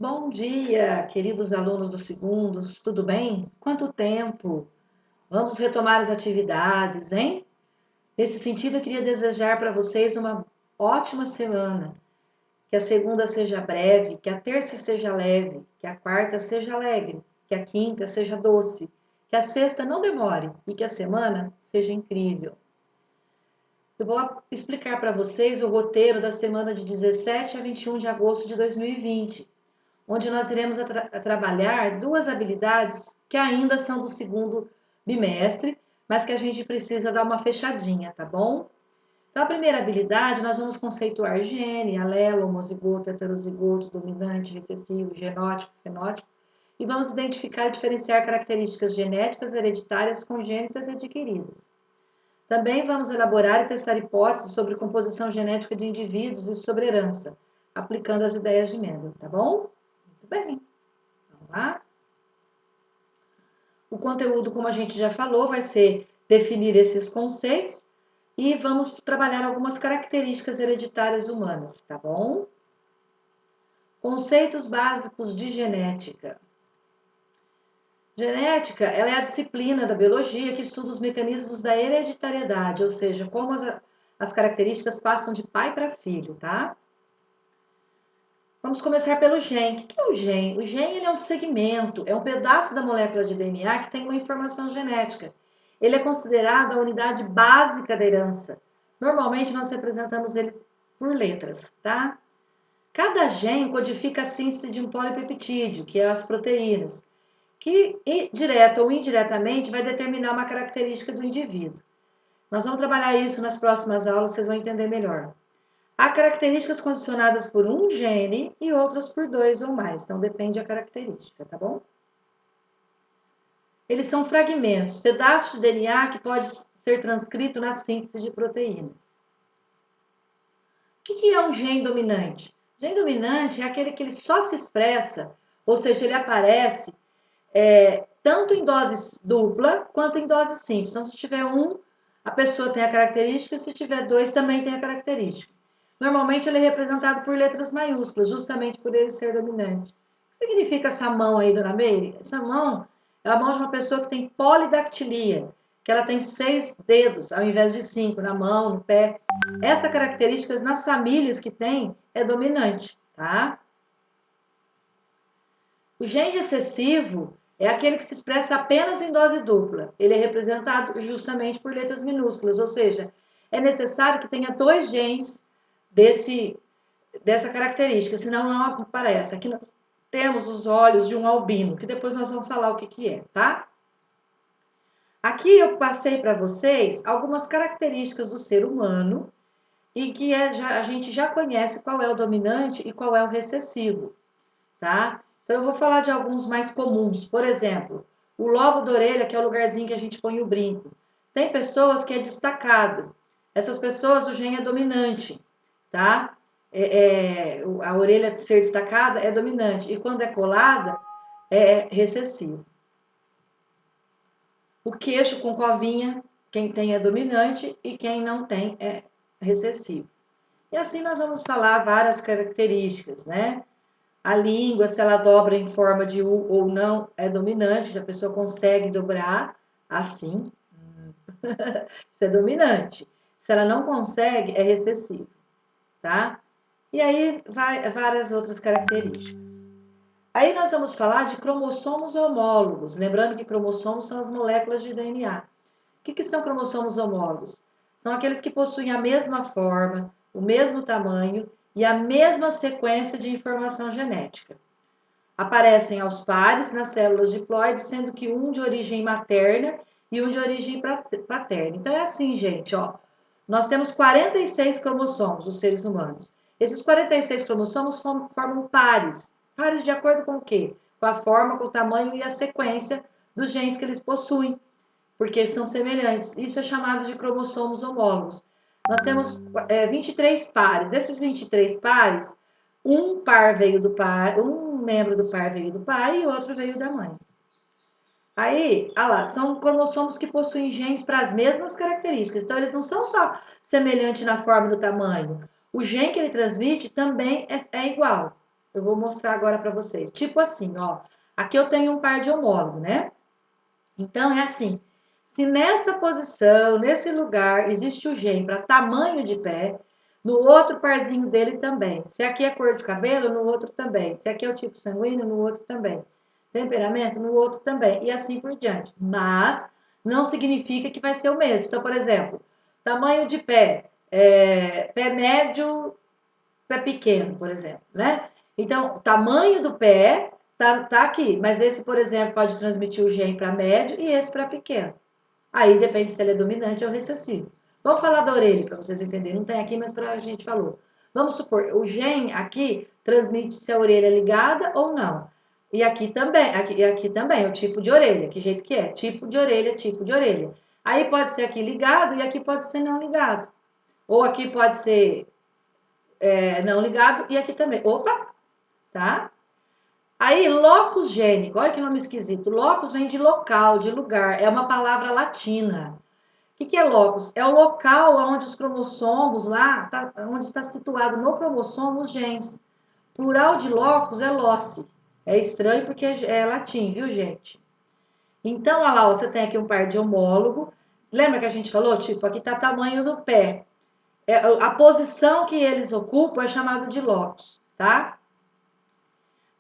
Bom dia, queridos alunos dos segundos, tudo bem? Quanto tempo? Vamos retomar as atividades, hein? Nesse sentido, eu queria desejar para vocês uma ótima semana. Que a segunda seja breve, que a terça seja leve, que a quarta seja alegre, que a quinta seja doce, que a sexta não demore e que a semana seja incrível. Eu vou explicar para vocês o roteiro da semana de 17 a 21 de agosto de 2020. Onde nós iremos trabalhar duas habilidades que ainda são do segundo bimestre, mas que a gente precisa dar uma fechadinha, tá bom? Então, a primeira habilidade, nós vamos conceituar gene, alelo, homozigoto, heterozigoto, dominante, recessivo, genótipo, fenótipo, e vamos identificar e diferenciar características genéticas hereditárias congênitas e adquiridas. Também vamos elaborar e testar hipóteses sobre composição genética de indivíduos e sobre herança, aplicando as ideias de Mendel, tá bom? Muito bem. Vamos lá? O conteúdo, como a gente já falou, vai ser definir esses conceitos e vamos trabalhar algumas características hereditárias humanas, tá bom? Conceitos básicos de genética. Genética, ela é a disciplina da biologia que estuda os mecanismos da hereditariedade, ou seja, como as características passam de pai para filho, tá? Vamos começar pelo gene. O que é o gene? O gene ele é um segmento, é um pedaço da molécula de DNA que tem uma informação genética. Ele é considerado a unidade básica da herança. Normalmente nós representamos ele por letras, tá? Cada gene codifica a síntese de um polipeptídeo, que é as proteínas, que direta ou indiretamente vai determinar uma característica do indivíduo. Nós vamos trabalhar isso nas próximas aulas, vocês vão entender melhor. Há características condicionadas por um gene e outras por dois ou mais. Então, depende da característica, tá bom? Eles são fragmentos, pedaços de DNA que pode ser transcrito na síntese de proteínas. O que é um gene dominante? O gene dominante é aquele que ele só se expressa, ou seja, ele aparece tanto em dose dupla quanto em dose simples. Então, se tiver um, a pessoa tem a característica, se tiver dois, também tem a característica. Normalmente ele é representado por letras maiúsculas, justamente por ele ser dominante. O que significa essa mão aí, dona Meire? Essa mão é a mão de uma pessoa que tem polidactilia, que ela tem 6 dedos ao invés de 5 na mão, no pé. Essa característica nas famílias que tem é dominante, tá? O gene recessivo é aquele que se expressa apenas em dose dupla. Ele é representado justamente por letras minúsculas, ou seja, é necessário que tenha 2 genes dessa característica, senão não aparece. Aqui nós temos os olhos de um albino, que depois nós vamos falar o que é, tá? Aqui eu passei para vocês algumas características do ser humano e que a gente já conhece qual é o dominante e qual é o recessivo, tá? Então eu vou falar de alguns mais comuns. Por exemplo, o lobo da orelha, que é o lugarzinho que a gente põe o brinco. Tem pessoas que é destacado. Essas pessoas, o gene é dominante, tá? A orelha ser destacada é dominante. E quando é colada, é recessivo. O queixo com covinha, quem tem é dominante e quem não tem é recessivo. E assim nós vamos falar várias características, né? A língua, se ela dobra em forma de U ou não, é dominante, a pessoa consegue dobrar assim. Isso é dominante. Se ela não consegue, é recessivo, tá? E aí vai várias outras características. Aí nós vamos falar de cromossomos homólogos, lembrando que cromossomos são as moléculas de DNA. O que são cromossomos homólogos? São aqueles que possuem a mesma forma, o mesmo tamanho e a mesma sequência de informação genética. Aparecem aos pares nas células diploides, sendo que um de origem materna e um de origem paterna. Então é assim, gente, ó. Nós temos 46 cromossomos, os seres humanos. Esses 46 cromossomos formam pares. Pares de acordo com o quê? Com a forma, com o tamanho e a sequência dos genes que eles possuem, porque são semelhantes. Isso é chamado de cromossomos homólogos. Nós temos 23 pares. Desses 23 pares, um par veio do pai, um membro do par veio do pai e outro veio da mãe. Aí, lá, são cromossomos que possuem genes para as mesmas características. Então, eles não são só semelhantes na forma e no tamanho. O gene que ele transmite também é igual. Eu vou mostrar agora para vocês. Tipo assim, ó. Aqui eu tenho um par de homólogo, né? Então, é assim. Se nessa posição, nesse lugar, existe o gene para tamanho de pé, no outro parzinho dele também. Se aqui é cor de cabelo, no outro também. Se aqui é o tipo sanguíneo, no outro também. Temperamento, no outro também. E assim por diante. Mas não significa que vai ser o mesmo. Então, por exemplo, tamanho de pé, pé médio, pé pequeno, por exemplo, né? Então, o tamanho do pé tá aqui, mas esse, por exemplo, pode transmitir o gene para médio e esse para pequeno. Aí depende se ele é dominante ou recessivo. Vamos falar da orelha para vocês entenderem. Não tem aqui, mas para a gente falou. Vamos supor, o gene aqui transmite se a orelha é ligada ou não. E aqui também, o tipo de orelha. Que jeito que é? Tipo de orelha, tipo de orelha. Aí pode ser aqui ligado e aqui pode ser não ligado. Ou aqui pode ser não ligado e aqui também. Opa, tá? Aí, locus gênico, olha que nome esquisito. Locus vem de local, de lugar, é uma palavra latina. O que é locus? É o local onde os cromossomos lá, onde está situado no cromossomo os genes. Plural de locus é loci. É estranho porque é latim, viu, gente? Então, olha lá, você tem aqui um par de homólogo. Lembra que a gente falou? Tipo, aqui está o tamanho do pé. A posição que eles ocupam é chamado de locus, tá?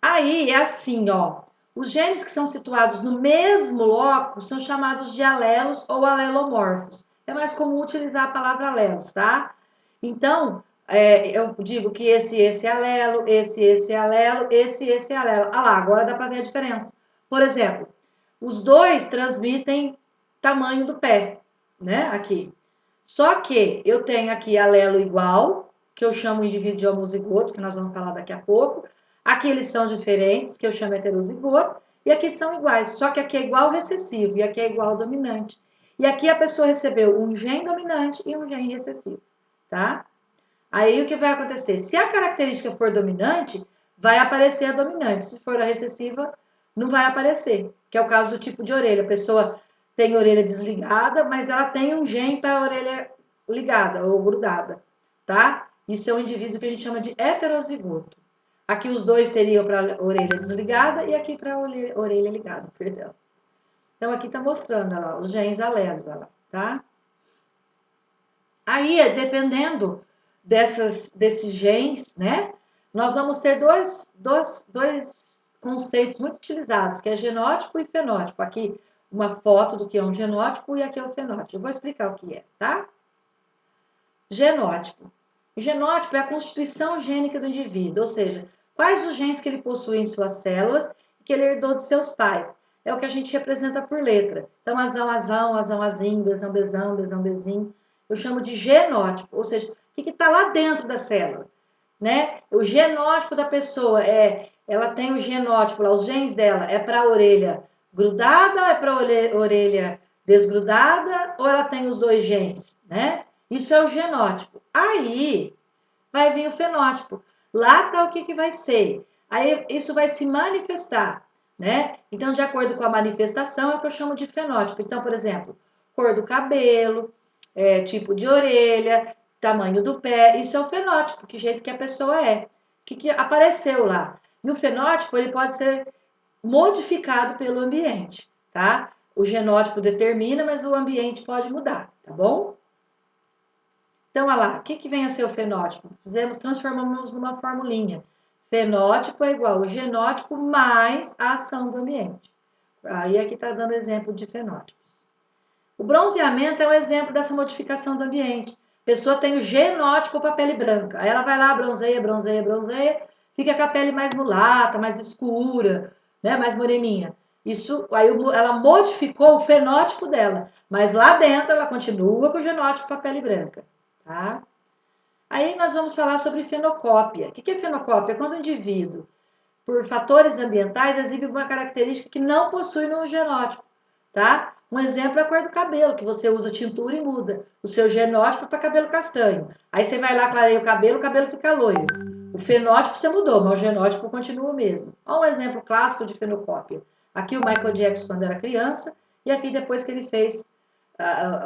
Aí é assim, ó. Os genes que são situados no mesmo locus são chamados de alelos ou alelomorfos. É mais comum utilizar a palavra alelos, tá? Então, eu digo que esse é alelo, esse é alelo, esse é alelo. Ah lá, agora dá para ver a diferença. Por exemplo, os dois transmitem tamanho do pé, né? Aqui. Só que eu tenho aqui alelo igual, que eu chamo o indivíduo de homozigoto, que nós vamos falar daqui a pouco. Aqui eles são diferentes, que eu chamo heterozigoto, e aqui são iguais, só que aqui é igual recessivo e aqui é igual dominante. E aqui a pessoa recebeu um gene dominante e um gene recessivo, tá? Aí o que vai acontecer? Se a característica for dominante, vai aparecer a dominante. Se for a recessiva, não vai aparecer, que é o caso do tipo de orelha. A pessoa tem a orelha desligada, mas ela tem um gene para a orelha ligada ou grudada, tá? Isso é um indivíduo que a gente chama de heterozigoto. Aqui os dois teriam para a orelha desligada e aqui para a orelha ligada, perdão. Então aqui está mostrando, lá, os genes alelos, lá, tá? Aí, dependendo desses genes, né? Nós vamos ter dois conceitos muito utilizados, que é genótipo e fenótipo. Aqui uma foto do que é um genótipo e aqui é o fenótipo. Eu vou explicar o que é, tá? Genótipo. O genótipo é a constituição gênica do indivíduo, ou seja, quais os genes que ele possui em suas células e que ele herdou de seus pais. É o que a gente representa por letra. Então, azão, azão, azão, azinho, bezão, bezão, bezão, bezinho. Eu chamo de genótipo, ou seja, o que está lá dentro da célula, né? O genótipo da pessoa ela tem o genótipo lá, os genes dela é para a orelha grudada, é para a orelha desgrudada, ou ela tem os dois genes, né? Isso é o genótipo. Aí vai vir o fenótipo. Lá está o que vai ser. Aí isso vai se manifestar, né? Então, de acordo com a manifestação, é o que eu chamo de fenótipo. Então, por exemplo, cor do cabelo, tipo de orelha, tamanho do pé, isso é o fenótipo, que jeito que a pessoa é, que apareceu lá. E o fenótipo, ele pode ser modificado pelo ambiente, tá? O genótipo determina, mas o ambiente pode mudar, tá bom? Então, olha lá, o que vem a ser o fenótipo? Transformamos numa formulinha. Fenótipo é igual ao genótipo mais a ação do ambiente. Aí aqui está dando exemplo de fenótipos. O bronzeamento é um exemplo dessa modificação do ambiente. A pessoa tem o genótipo para pele branca. Aí ela vai lá, bronzeia, bronzeia, bronzeia, fica com a pele mais mulata, mais escura, né, mais moreninha. Isso, aí ela modificou o fenótipo dela, mas lá dentro ela continua com o genótipo para pele branca. Tá? Aí nós vamos falar sobre fenocópia. O que é fenocópia? É quando o indivíduo, por fatores ambientais, exibe uma característica que não possui no genótipo. Tá? Um exemplo é a cor do cabelo, que você usa tintura e muda o seu genótipo para cabelo castanho. Aí você vai lá, clareia o cabelo fica loiro. O fenótipo você mudou, mas o genótipo continua o mesmo. Olha um exemplo clássico de fenocópia. Aqui o Michael Jackson quando era criança e aqui depois que ele fez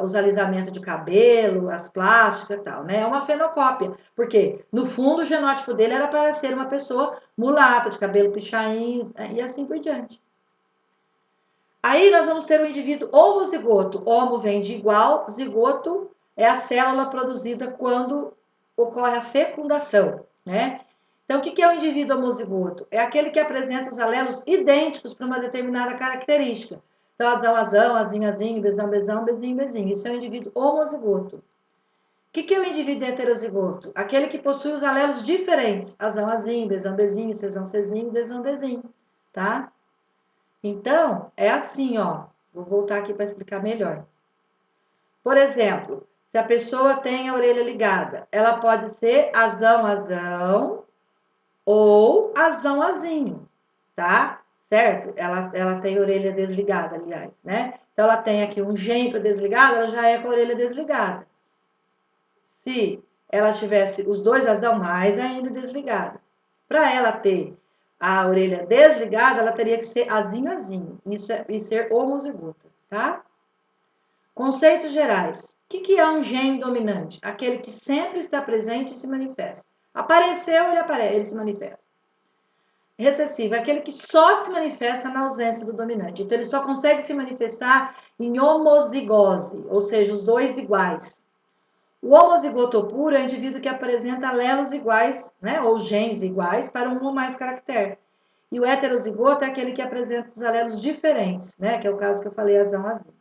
os alisamentos de cabelo, as plásticas e tal, né? É uma fenocópia, porque no fundo o genótipo dele era para ser uma pessoa mulata, de cabelo pichain e assim por diante. Aí nós vamos ter um indivíduo homozigoto. Homo vem de igual, zigoto é a célula produzida quando ocorre a fecundação, né? Então, o que é o indivíduo homozigoto? É aquele que apresenta os alelos idênticos para uma determinada característica. Então, azão, azão, azinho, azinho, besão, besão, bezinho, bezinho. Isso é o indivíduo homozigoto. O que é o indivíduo heterozigoto? Aquele que possui os alelos diferentes. Azão, azinho, besão, bezinho, cezão, cezinho, desão, dezinho, tá? Então, é assim, ó. Vou voltar aqui para explicar melhor. Por exemplo, se a pessoa tem a orelha ligada, ela pode ser azão, azão ou azão, azinho, tá? Certo? Ela tem a orelha desligada, aliás, né? Então, ela tem aqui um gêmeo desligado, ela já é com a orelha desligada. Se ela tivesse os dois azão, mais ainda desligada. Para ela ter a orelha desligada, ela teria que ser azinho, azinho. Isso é, e ser homozigota, tá? Conceitos gerais. O que é um gene dominante? Aquele que sempre está presente e se manifesta. Apareceu, ele se manifesta. Recessivo é aquele que só se manifesta na ausência do dominante. Então, ele só consegue se manifestar em homozigose, ou seja, os dois iguais. O homozigoto puro é o indivíduo que apresenta alelos iguais, né, ou genes iguais para um ou mais caractere. E o heterozigoto é aquele que apresenta os alelos diferentes, né, que é o caso que eu falei, azão, azul.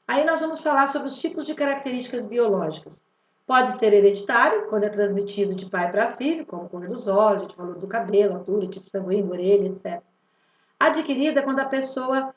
Aí nós vamos falar sobre os tipos de características biológicas. Pode ser hereditário, quando é transmitido de pai para filho, como cor dos olhos, a gente falou do cabelo, altura, tipo sanguíneo, orelha, etc. Adquirida, quando a pessoa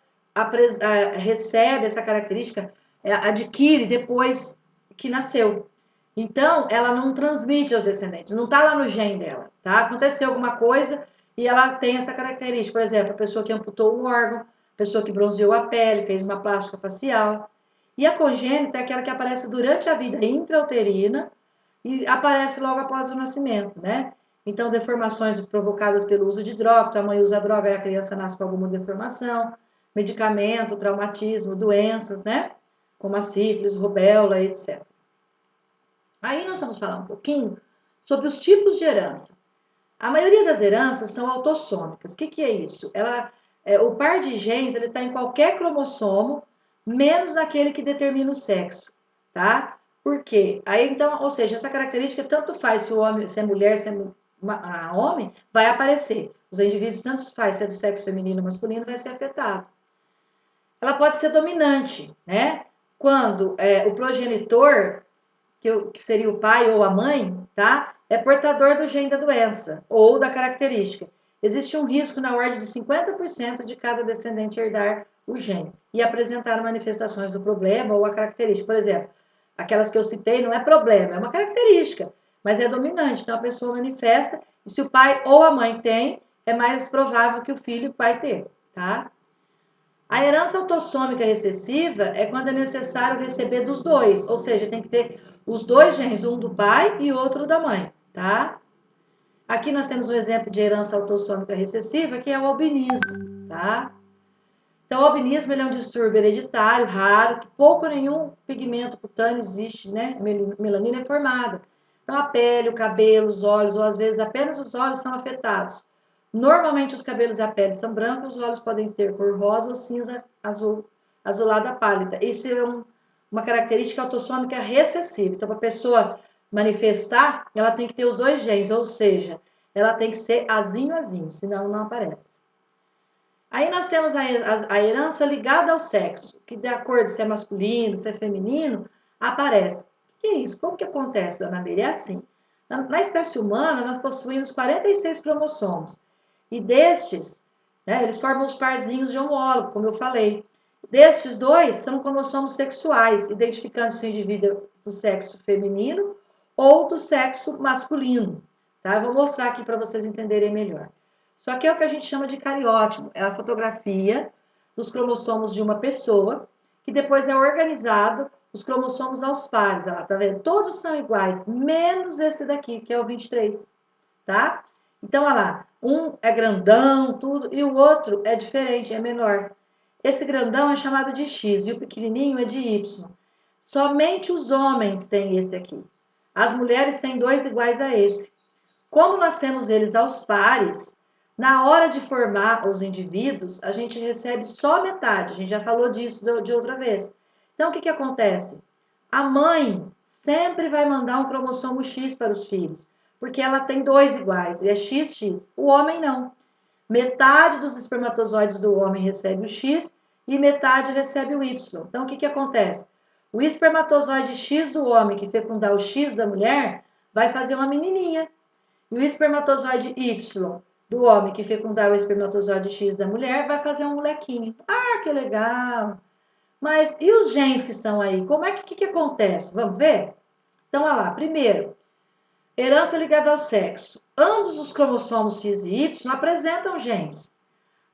recebe essa característica, adquire depois que nasceu. Então, ela não transmite aos descendentes, não está lá no gene dela, tá? Aconteceu alguma coisa e ela tem essa característica. Por exemplo, a pessoa que amputou um órgão, a pessoa que bronzeou a pele, fez uma plástica facial. E a congênita é aquela que aparece durante a vida intrauterina e aparece logo após o nascimento, né? Então, deformações provocadas pelo uso de droga, então a mãe usa droga e a criança nasce com alguma deformação, medicamento, traumatismo, doenças, né? Como a sífilis, rubéola, etc. Aí nós vamos falar um pouquinho sobre os tipos de herança. A maioria das heranças são autossômicas. O que é isso? O par de genes está em qualquer cromossomo, menos naquele que determina o sexo, tá? Por quê? Aí então, ou seja, essa característica tanto faz se o homem, se é mulher, se é homem, vai aparecer. Os indivíduos tanto faz se é do sexo feminino ou masculino, vai ser afetado. Ela pode ser dominante, né? Quando o progenitor que seria o pai ou a mãe, tá? É portador do gene da doença ou da característica. Existe um risco na ordem de 50% de cada descendente herdar o gene e apresentar manifestações do problema ou a característica. Por exemplo, aquelas que eu citei não é problema, é uma característica, mas é dominante. Então a pessoa manifesta e se o pai ou a mãe tem, é mais provável que o filho vai ter, tá? A herança autossômica recessiva é quando é necessário receber dos dois, ou seja, tem que ter os dois genes, um do pai e outro da mãe, tá? Aqui nós temos um exemplo de herança autossômica recessiva, que é o albinismo, tá? Então, o albinismo ele é um distúrbio hereditário, raro, que pouco ou nenhum pigmento cutâneo existe, né? Melanina é formada. Então, a pele, o cabelo, os olhos, ou às vezes apenas os olhos são afetados. Normalmente, os cabelos e a pele são brancos, os olhos podem ter cor rosa ou cinza azul, azulada pálida. Isso é uma característica autossômica recessiva. Então, para a pessoa manifestar, ela tem que ter os dois genes, ou seja, ela tem que ser azinho, azinho, senão não aparece. Aí nós temos a herança ligada ao sexo, que de acordo se é masculino, se é feminino, aparece. O que é isso? Como que acontece, dona Meire? É assim. Na espécie humana, nós possuímos 46 cromossomos. E destes, né, eles formam os parzinhos de homólogo, como eu falei. Destes dois são cromossomos sexuais, identificando se o indivíduo é do sexo feminino ou do sexo masculino. Tá? Eu vou mostrar aqui para vocês entenderem melhor. Isso aqui é o que a gente chama de cariótipo, é a fotografia dos cromossomos de uma pessoa, que depois é organizado os cromossomos aos pares. Olha lá, tá vendo? Todos são iguais, menos esse daqui, que é o 23, tá? Então, olha lá, um é grandão, tudo, e o outro é diferente, é menor. Esse grandão é chamado de X e o pequenininho é de Y. Somente os homens têm esse aqui. As mulheres têm dois iguais a esse. Como nós temos eles aos pares, na hora de formar os indivíduos, a gente recebe só metade. A gente já falou disso de outra vez. Então, o que acontece? A mãe sempre vai mandar um cromossomo X para os filhos, porque ela tem dois iguais, e é XX. O homem não. Metade dos espermatozoides do homem recebe o X e metade recebe o Y. Então, o que acontece? O espermatozoide X do homem que fecundar o X da mulher vai fazer uma menininha. E o espermatozoide Y do homem que fecundar o espermatozoide X da mulher vai fazer um molequinho. Ah, que legal! Mas e os genes que estão aí? Como é que acontece? Vamos ver? Então, olha lá. Primeiro, herança ligada ao sexo. Ambos os cromossomos X e Y apresentam genes.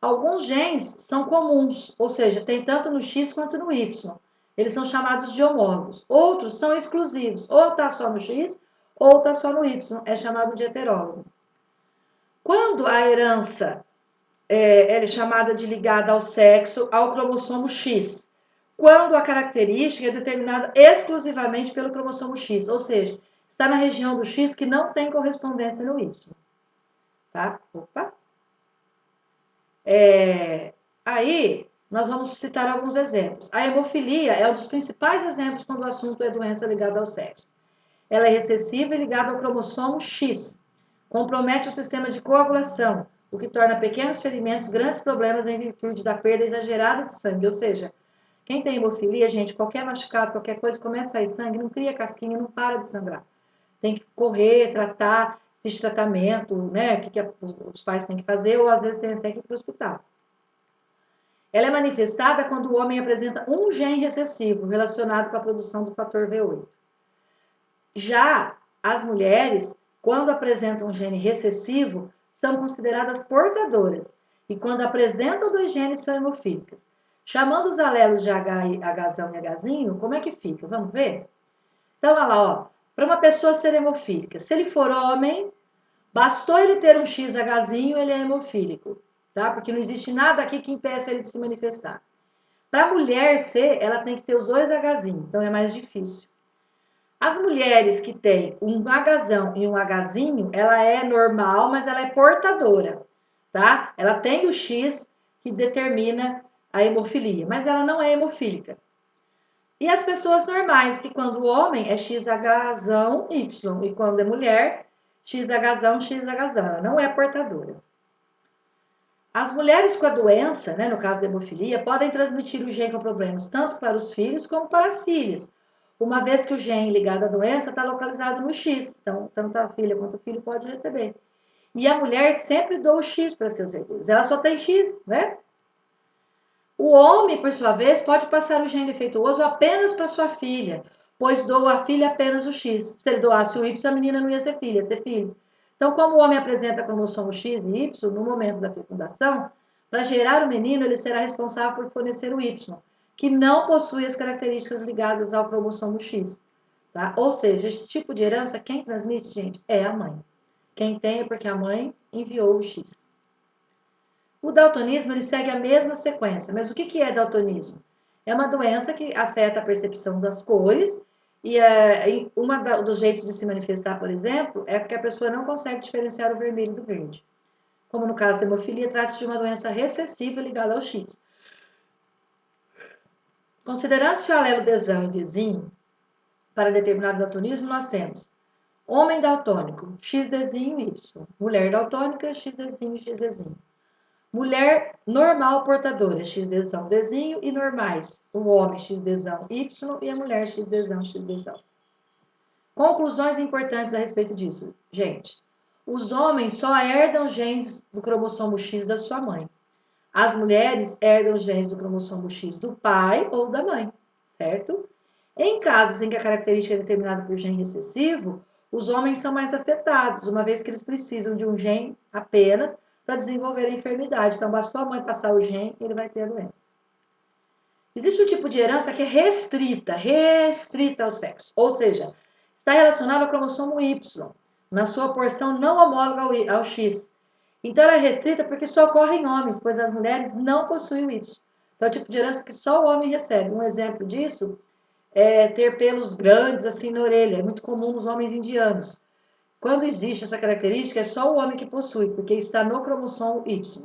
Alguns genes são comuns, ou seja, tem tanto no X quanto no Y. Eles são chamados de homólogos. Outros são exclusivos, ou está só no X ou está só no Y. É chamado de heterólogo. Quando a herança é chamada de ligada ao sexo, ao cromossomo X, quando a característica é determinada exclusivamente pelo cromossomo X, ou seja, está na região do X que não tem correspondência no Y. Tá? Opa! Aí, nós vamos citar alguns exemplos. A hemofilia é um dos principais exemplos quando o assunto é doença ligada ao sexo. Ela é recessiva e ligada ao cromossomo X. Compromete o sistema de coagulação, o que torna pequenos ferimentos grandes problemas em virtude da perda exagerada de sangue. Ou seja, quem tem hemofilia, gente, qualquer machucado, qualquer coisa, começa a sair sangue, não cria casquinha, não para de sangrar. Tem que correr, tratar, existe tratamento, né? O que os pais têm que fazer, ou às vezes tem até que ir para o hospital. Ela é manifestada quando o homem apresenta um gene recessivo relacionado com a produção do fator V8. Já as mulheres, quando apresentam um gene recessivo, são consideradas portadoras. E quando apresentam dois genes, são hemofílicas. Chamando os alelos de H e Hzinho, como é que fica? Vamos ver? Então, olha lá, ó. Para uma pessoa ser hemofílica, se ele for homem, bastou ele ter um XHzinho, ele é hemofílico, tá? Porque não existe nada aqui que impeça ele de se manifestar. Para a mulher ser, ela tem que ter os dois Hzinho, então é mais difícil. As mulheres que têm um Hzão e um Hzinho, ela é normal, mas ela é portadora, tá? Ela tem o X que determina a hemofilia, mas ela não é hemofílica. E as pessoas normais, que quando o homem é XHzão Y e quando é mulher, XHzão, XHzão, ela não é portadora. As mulheres com a doença, né, no caso da hemofilia, podem transmitir o gene com problemas tanto para os filhos como para as filhas, uma vez que o gene ligado à doença está localizado no X. Então, tanto a filha quanto o filho pode receber. E a mulher sempre doa o X para seus herdeiros. Ela só tem X, né? O homem, por sua vez, pode passar o gene defeituoso apenas para sua filha, pois doa à filha apenas o X. Se ele doasse o Y, a menina não ia ser filha, ia ser filho. Então, como o homem apresenta cromossomo X e Y no momento da fecundação, para gerar o menino, ele será responsável por fornecer o Y, que não possui as características ligadas ao cromossomo X. Tá? Ou seja, esse tipo de herança, quem transmite, gente, é a mãe. Quem tem é porque a mãe enviou o X. O daltonismo ele segue a mesma sequência, mas o que é daltonismo? É uma doença que afeta a percepção das cores e dos jeitos de se manifestar, por exemplo, é que a pessoa não consegue diferenciar o vermelho do verde. Como no caso da hemofilia, trata-se de uma doença recessiva ligada ao X. Considerando-se o alelo Dzão e Dzinho, para determinado daltonismo, nós temos homem daltônico, XDzinho e Y. Mulher daltônica, XDzinho e XDzinho. Mulher normal portadora, XDzão, Dzinho, e normais, o homem XDzão, Y e a mulher XDzão, XDzão. Conclusões importantes a respeito disso. Gente, os homens só herdam genes do cromossomo X da sua mãe. As mulheres herdam genes do cromossomo X do pai ou da mãe, certo? Em casos em que a característica é determinada por gene recessivo, os homens são mais afetados, uma vez que eles precisam de um gene apenas para desenvolver a enfermidade. Então, basta a mãe passar o gene e ele vai ter a doença. Existe um tipo de herança que é restrita ao sexo, ou seja, está relacionado ao cromossomo Y, na sua porção não homóloga ao X. Então, ela é restrita porque só ocorre em homens, pois as mulheres não possuem o Y. Então, é o tipo de herança que só o homem recebe. Um exemplo disso é ter pelos grandes assim na orelha. É muito comum nos homens indianos. Quando existe essa característica, é só o homem que possui, porque está no cromossomo Y.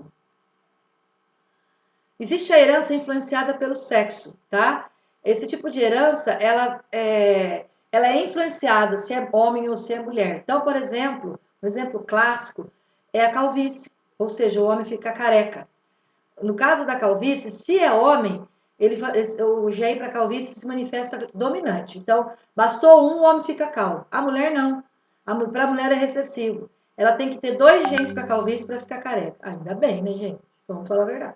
Existe a herança influenciada pelo sexo, tá? Esse tipo de herança, ela é influenciada se é homem ou se é mulher. Então, por exemplo, um exemplo clássico é a calvície, ou seja, o homem fica careca. No caso da calvície, se é homem, o gene para calvície se manifesta dominante. Então, bastou um, o homem fica calvo. A mulher não. Para a mulher é recessivo. Ela tem que ter 2 genes para calvície para ficar careca. Ainda bem, né, gente? Vamos falar a verdade.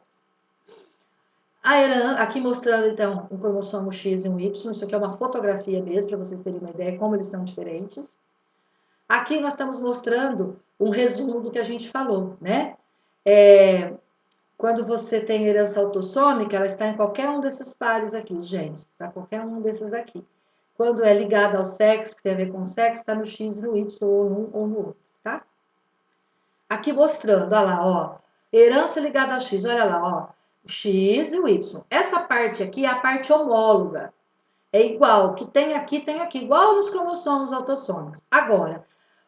Aqui mostrando então um cromossomo X e um Y. Isso aqui é uma fotografia mesmo, para vocês terem uma ideia como eles são diferentes. Aqui nós estamos mostrando um resumo do que a gente falou, né? Quando você tem herança autossômica, ela está em qualquer um desses pares aqui, os genes, tá? Qualquer um desses aqui. Quando é ligada ao sexo, que tem a ver com o sexo, está no X e no Y, ou num ou no outro, tá? Aqui mostrando, olha lá, ó. Herança ligada ao X, olha lá, ó. O X e o Y. Essa parte aqui é a parte homóloga. É igual, o que tem aqui, igual nos cromossomos autossômicos. Agora,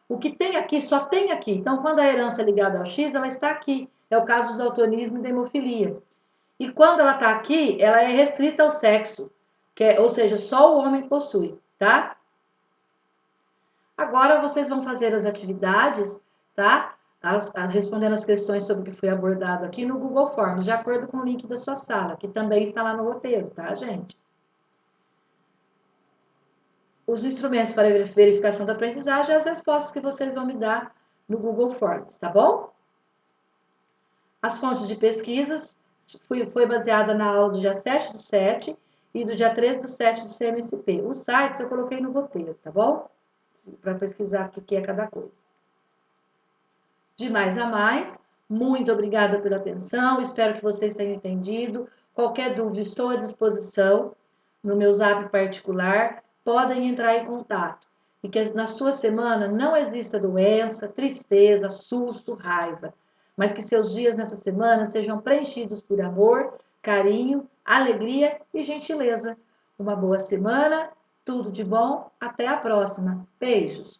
o que tem aqui, só tem aqui. Então, quando a herança é ligada ao X, ela está aqui. É o caso do daltonismo e da hemofilia. E quando ela está aqui, ela é restrita ao sexo, ou seja, só o homem possui, tá? Agora vocês vão fazer as atividades, tá? Respondendo as questões sobre o que foi abordado aqui no Google Forms, de acordo com o link da sua sala, que também está lá no roteiro, tá, gente? Os instrumentos para verificação da aprendizagem e as respostas que vocês vão me dar no Google Forms, tá bom? As fontes de pesquisas foi baseada na aula do dia 7/7 e do dia 3/7 do CMSP. Os sites eu coloquei no roteiro, tá bom? Para pesquisar o que é cada coisa. De mais a mais, muito obrigada pela atenção, espero que vocês tenham entendido. Qualquer dúvida, estou à disposição no meu zap particular, podem entrar em contato. E que na sua semana não exista doença, tristeza, susto, raiva, mas que seus dias nessa semana sejam preenchidos por amor, carinho, alegria e gentileza. Uma boa semana, tudo de bom, até a próxima. Beijos!